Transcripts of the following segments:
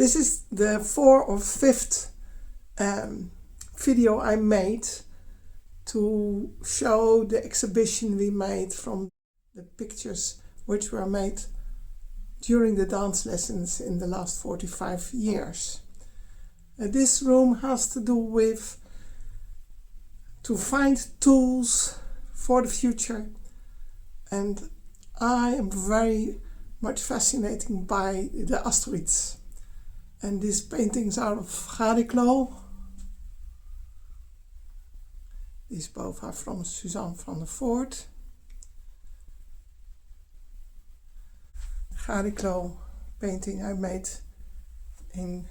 This is the 4th or 5th video I made to show the exhibition we made from the pictures which were made during the dance lessons in the last 45 years. This room has to do with to find tools for the future, and I am very much fascinated by the asteroids. And these paintings are of Chariklo. These both are from Suzanne van der Voort. Chariklo painting I made in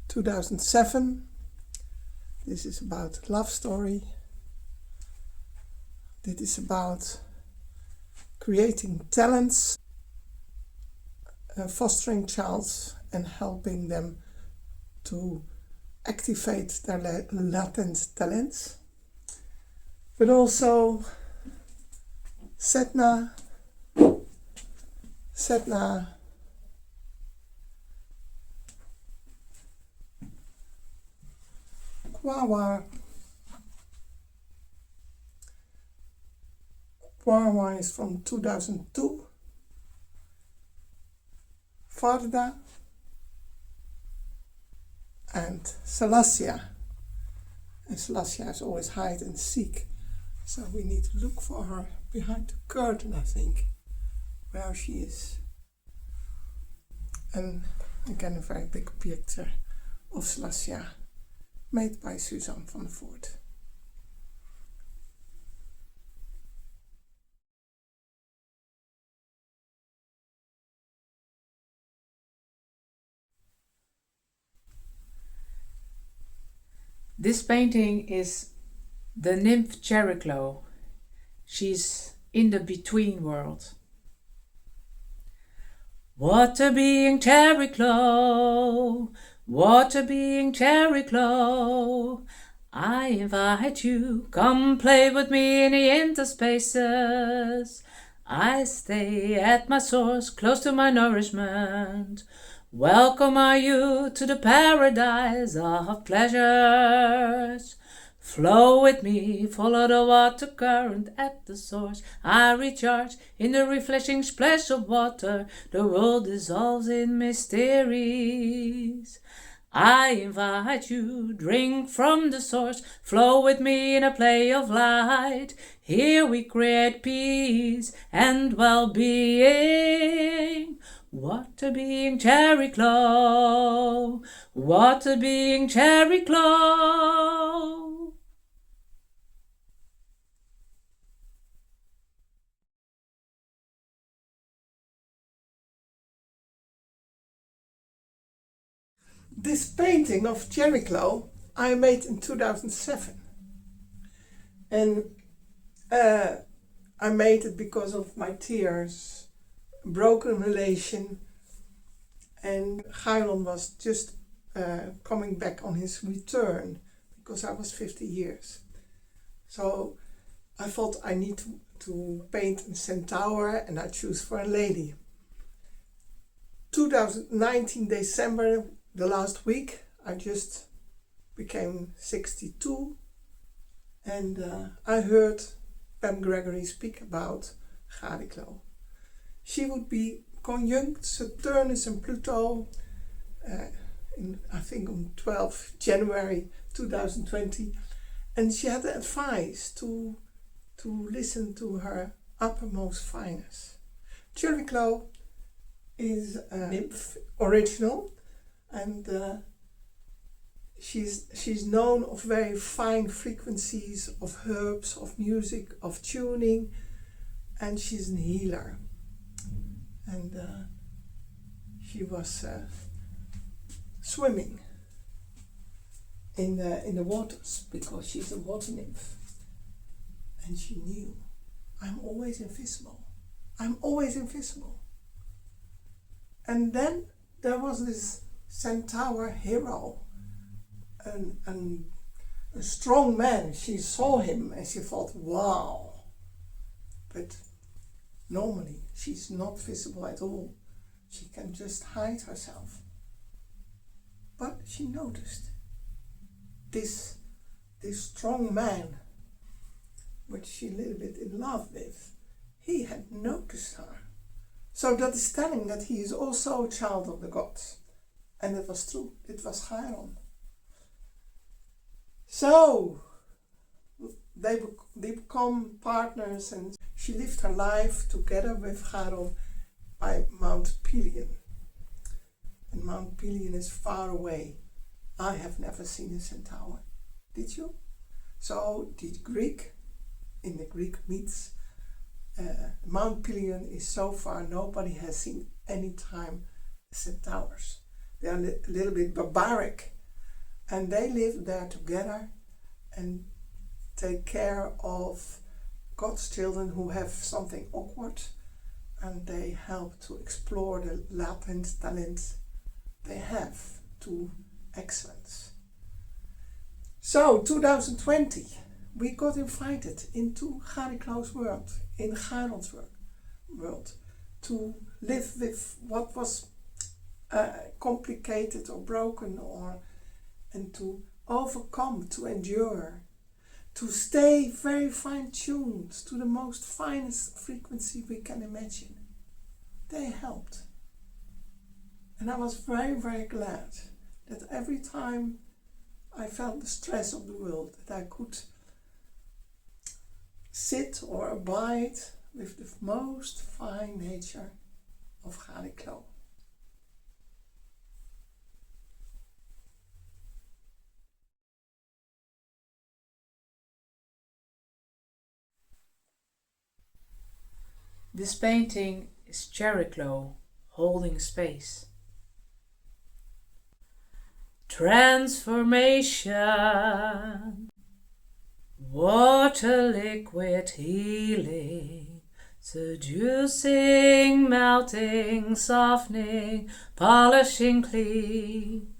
2007. This is about love story. This is about creating talents, fostering childs and helping them to activate their latent talents. But also Setna, Kwawa is from 2002. Varda and Selassia. And Selassia is always hide and seek. So we need to look for her behind the curtain, I think, where she is. And again, a very big picture of Selassia made by Suzanne van der Voort. This painting is the nymph Chariklo. She's in the between world. Water being Chariklo, water being Chariklo, I invite you, come play with me in the interspaces. I stay at my source, close to my nourishment. Welcome are you to the paradise of pleasures. Flow with me, follow the water current at the source. I recharge in the refreshing splash of water. The world dissolves in mysteries. I invite you, drink from the source. Flow with me in a play of light. Here we create peace and well-being. Water being Chariklo, water being Chariklo. This painting of Chariklo I made in 2007. And I made it because of my tears. Broken relation, and Chiron was just coming back on his return because I was 50 years. So I thought I need to paint a centaur, and I choose for a lady. 2019 December, the last week, I just became 62, and I heard Pam Gregory speak about Chariklo. She would be conjunct Saturnus and Pluto I think on 12 January 2020, and she had the advice to listen to her uppermost finest. Chariklo is a nymph original, and she's known of very fine frequencies of herbs, of music, of tuning, and she's a healer. And she was swimming in the waters because she's a water nymph, and she knew, I'm always invisible. I'm always invisible. And then there was this centaur hero, and a strong man. She saw him and she thought, wow. But normally she's not visible at all. She can just hide herself. But she noticed this strong man, which she a little bit in love with, he had noticed her. So that is telling that he is also a child of the gods. And it was true, it was Chiron. So they become partners, and she lived her life together with Chiron by Mount Pelion. And Mount Pelion is far away. I have never seen a centaur. Did you? So in the Greek myths, Mount Pelion is so far, nobody has seen any time centaurs. They are a little bit barbaric, and they live there together and take care of God's children who have something awkward, and they help to explore the latent talent they have to excellence. So 2020 we got invited into Chariklo's world, in Chiron's world, to live with what was complicated or broken, and to overcome, to endure, to stay very fine-tuned to the most finest frequency we can imagine. They helped. And I was very, very glad that every time I felt the stress of the world, that I could sit or abide with the most fine nature of Chariklo. This painting is Chariklo holding space. Transformation, water liquid healing, seducing, melting, softening, polishing clean,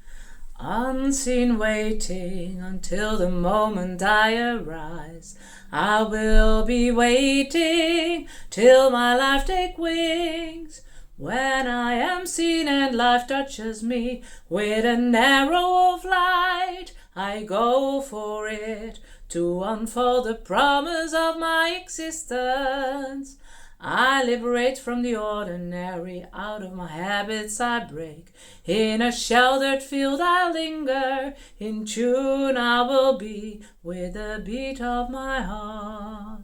unseen waiting until the moment I arise. I will be waiting till my life take wings. When I am seen and life touches me with an arrow of light, I go for it to unfold the promise of my existence. I liberate from the ordinary, out of my habits I break. In a sheltered field I linger, in tune I will be with the beat of my heart.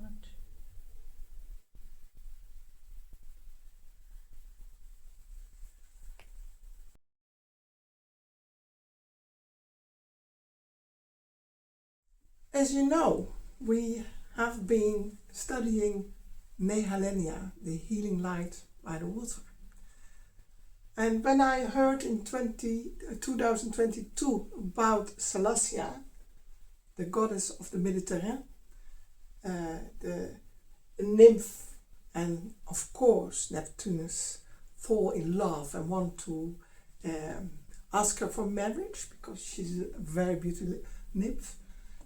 As you know, we have been studying Nehalenia, the healing light by the water. And when I heard in 2022 about Salacia, the goddess of the Mediterranean, the nymph, and of course Neptunus fall in love and want to ask her for marriage because she's a very beautiful nymph,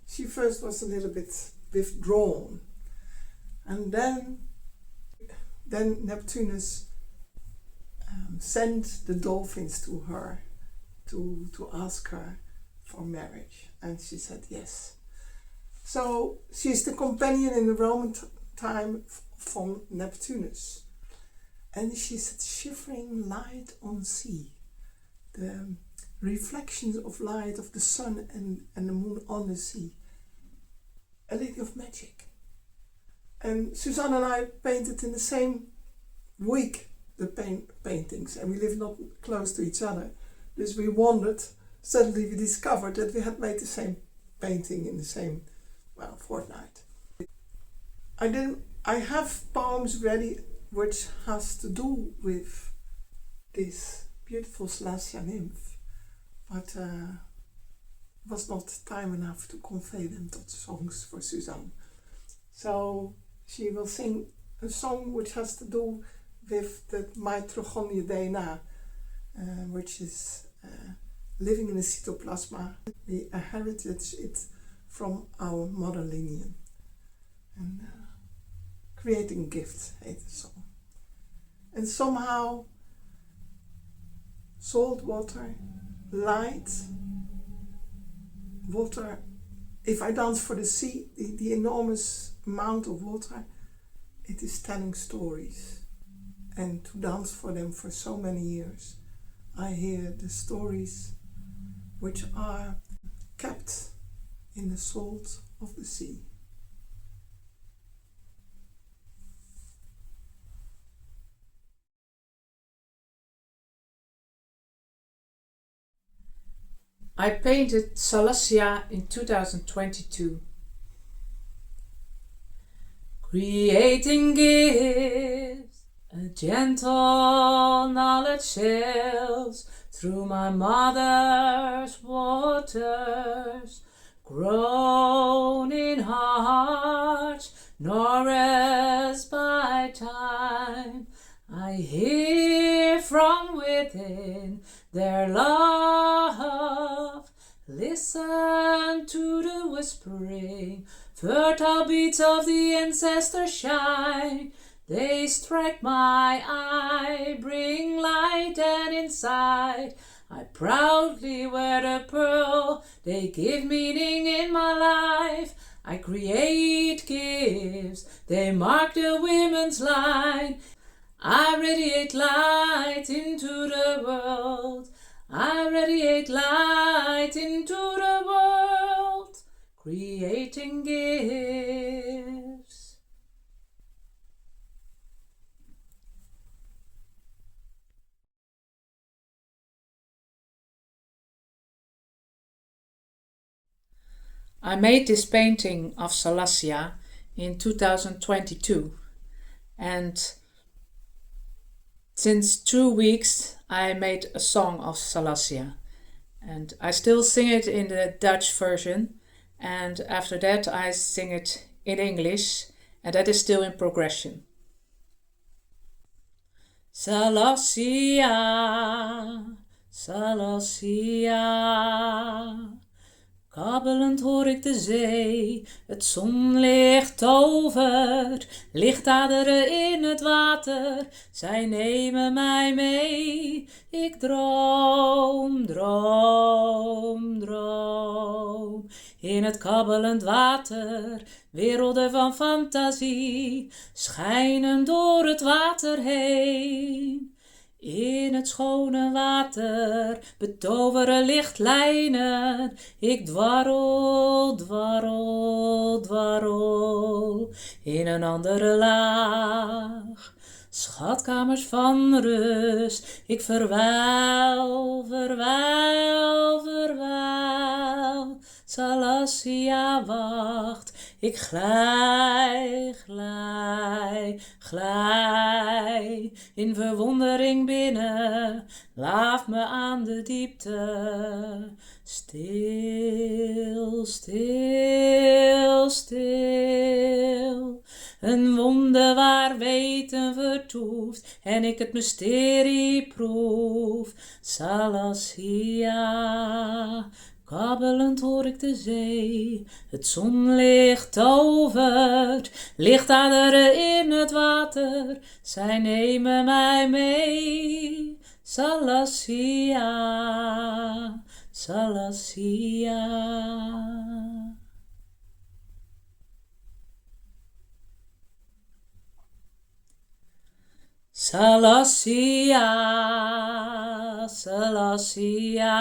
she first was a little bit withdrawn. And then Neptunus sent the dolphins to her to ask her for marriage, and she said yes. So she's the companion in the Roman time from Neptunus, and she's a shivering light on sea, the reflections of light of the sun and the moon on the sea, a lady of magic. And Suzanne and I painted in the same week the paintings, and we live not close to each other. Dus we wondered, suddenly we discovered that we had made the same painting in the same, fortnight. I have poems ready which has to do with this beautiful Salacia nymph, but was not time enough to convey them to songs for Suzanne. So she will sing a song which has to do with the mitochondria DNA, which is living in the cytoplasma. We inherited it from our mother lineage. And creating gifts, heet the song. And somehow salt water, light, water. If I dance for the sea, the enormous amount of water, it is telling stories. And to dance for them for so many years, I hear the stories which are kept in the salt of the sea. I painted Salacia in 2022. Creating gives a gentle knowledge sails through my mother's waters, grown in hearts, nourished by time. I hear from within their love, listen to the whispering, fertile beats of the ancestor shine. They strike my eye, bring light and insight. I proudly wear the pearl, they give meaning in my life. I create gifts, they mark the women's line. I radiate light into the world. I radiate light into the world, creating gifts. I made this painting of Salacia in 2022, and since 2 weeks I made a song of Salacia, and I still sing it in the Dutch version, and after that I sing it in English, and that is still in progression. Salacia, Salacia. Kabbelend hoor ik de zee, het zonlicht tovert, lichtaderen in het water, zij nemen mij mee. Ik droom, droom, droom. In het kabbelend water, werelden van fantasie, schijnen door het water heen. In het schone water betoveren lichtlijnen. Ik dwarrel, dwarrel, dwarrel in een andere laag. Schatkamers van rust, ik verwijl, verwijl, verwijl. Salacia wacht, ik glij, glij, glij. In verwondering binnen, laaf me aan de diepte. Stil, stil, stil. Een wonder waar weten vertoeft en ik het mysterie proef. Salacia. Kabbelend hoor ik de zee, het zonlicht tovert, lichtaderen in het water, zij nemen mij mee. Salacia, Salacia. Salacia, Salacia.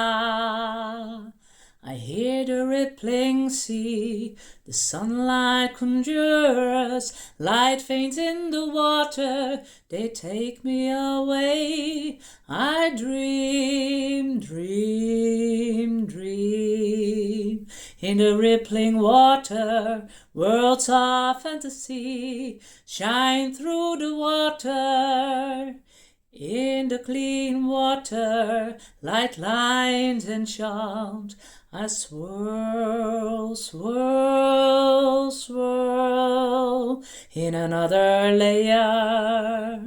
I hear the rippling sea, the sunlight conjures, light faints in the water, they take me away. I dream, dream, dream. In the rippling water, worlds of fantasy shine through the water. In the clean water, light lines enchant. I swirl, swirl, swirl in another layer.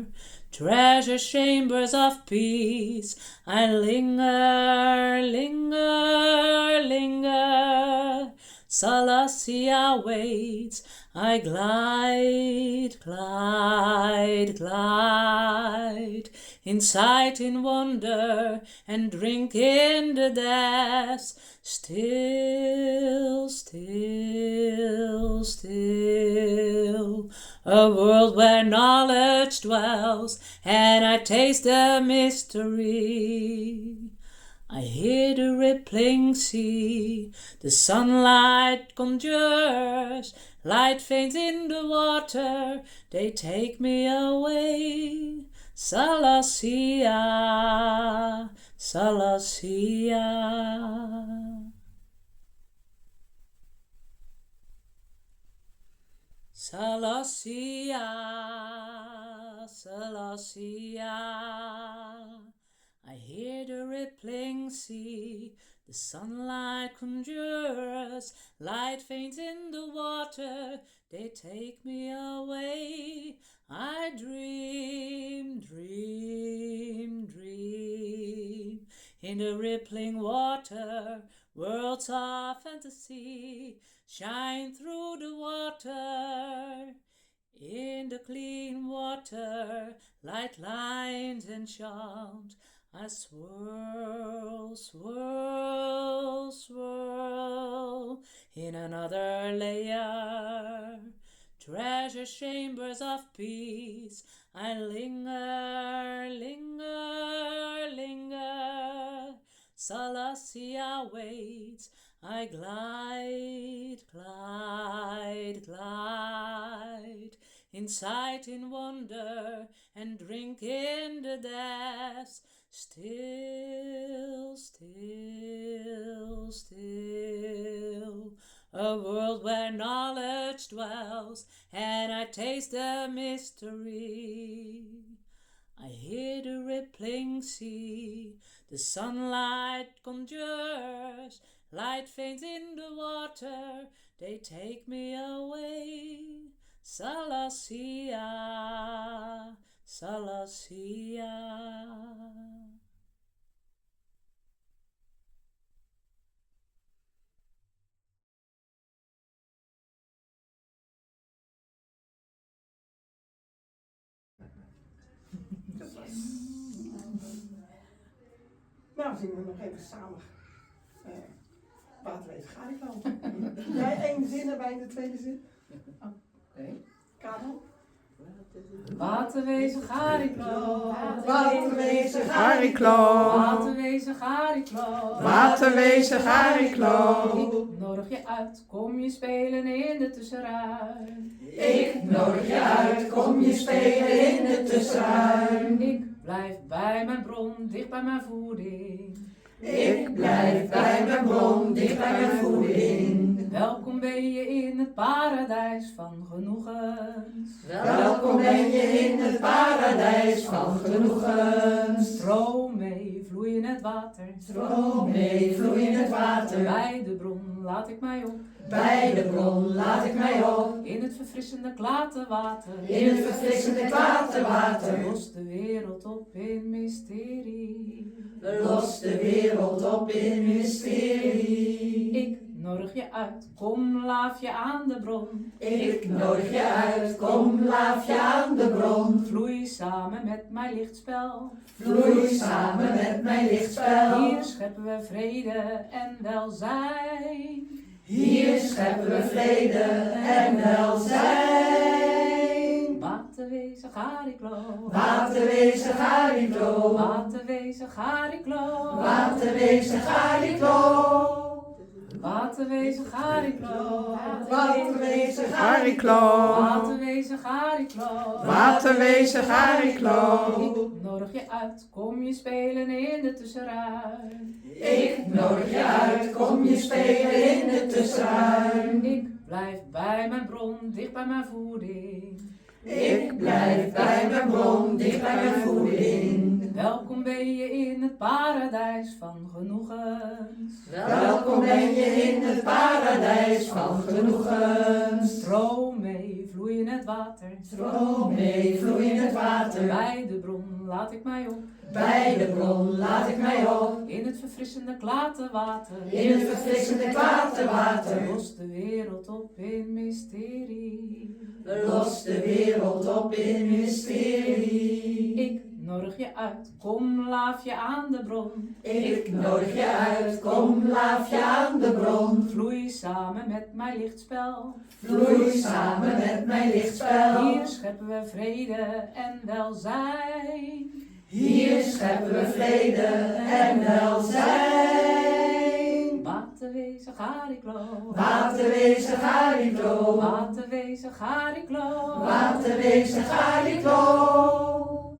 Treasure chambers of peace, I linger, linger, linger. Salacia waits, I glide, glide, glide in sight, in wonder, and drink in the depths. Still, still, still, a world where knowledge dwells, and I taste the mystery. I hear the rippling sea, the sunlight conjures, light faints in the water, they take me away. Salasia, Salasia. Salasia, Salasia. I hear the rippling sea, the sunlight conjures, light faints in the water, they take me away. I dream, dream, dream, in the rippling water, worlds of fantasy shine through the water. In the clean water, light lines enchant, I swirl, swirl, swirl, in another layer. Treasure chambers of peace, I linger, linger, linger. Salasia waits, I glide, glide, glide, in sight, in wonder, and drink in the depths. Still, still, still, a world where knowledge dwells, and I taste the mystery. I hear the rippling sea, the sunlight conjures, light faints in the water, they take me away. Salasia, Salasia. Nou, zingen we nog even samen. Waterwezen Chariklo. Jij één zin en wij in de tweede zin. Oké. Karel? Waterwezen Chariklo, Waterwezen Chariklo. Waterwezen Chariklo, Waterwezen Chariklo. Ik nodig je uit, kom je spelen in de tussenruim. Ik nodig je uit, kom je spelen in de tussenruim. Ik blijf bij mijn bron, dicht bij mijn voeding. Ik blijf bij mijn bron, dicht bij mijn voeding. Welkom ben je in het paradijs van genoegens. Welkom ben je in het paradijs van genoegens. Stroom mee, vloei in het water. Stroom mee, vloei in het water. Bij de bron laat ik mij op. Bij de bron laat ik mij op. In het verfrissende klaterwater. In het verfrissende klaterwater. Los de wereld op in mysterie. Los de wereld op in mysterie. Ik nodig je uit, kom laaf je aan de bron. Ik nodig je uit, kom laaf je aan de bron. Vloei samen met mijn lichtspel. Vloei samen met mijn lichtspel. Hier scheppen we vrede en welzijn. Hier scheppen we vrede en welzijn. Waterwezen Chariklo, Waterwezen Chariklo. Waterwezen Chariklo, Waterwezen Chariklo. Waterwezen Chariklo, Waterwezen Chariklo. Waterwezen Chariklo, Waterwezen Chariklo. Ik nodig je uit, kom je spelen in de tussenruim. Ik nodig je uit, kom je spelen in de tussenruim. Ik blijf bij mijn bron, dicht bij mijn voeding. Ik blijf bij mijn bron, dicht bij mijn voeding. Welkom ben je in het paradijs van genoegens. Welkom ben je in het paradijs van genoegens. Stroom mee, vloei in het water. Stroom mee, vloei in het water. Bij de bron laat ik mij op. Bij de bron laat ik mij op. In het verfrissende klaterwater. In het verfrissende klaterwater. Los de wereld op in mysterie. Los de wereld op in mysterie. Ik nodig nodig je uit, kom laaf je aan de bron. Ik nodig je uit, kom laaf je aan de bron. Vloei samen met mijn lichtspel. Vloei samen met mijn lichtspel. Hier scheppen we vrede en welzijn. Hier scheppen we vrede en welzijn. Waterwezen Chariklo. Waterwezen Chariklo. Waterwezen Chariklo. Waterwezen Chariklo.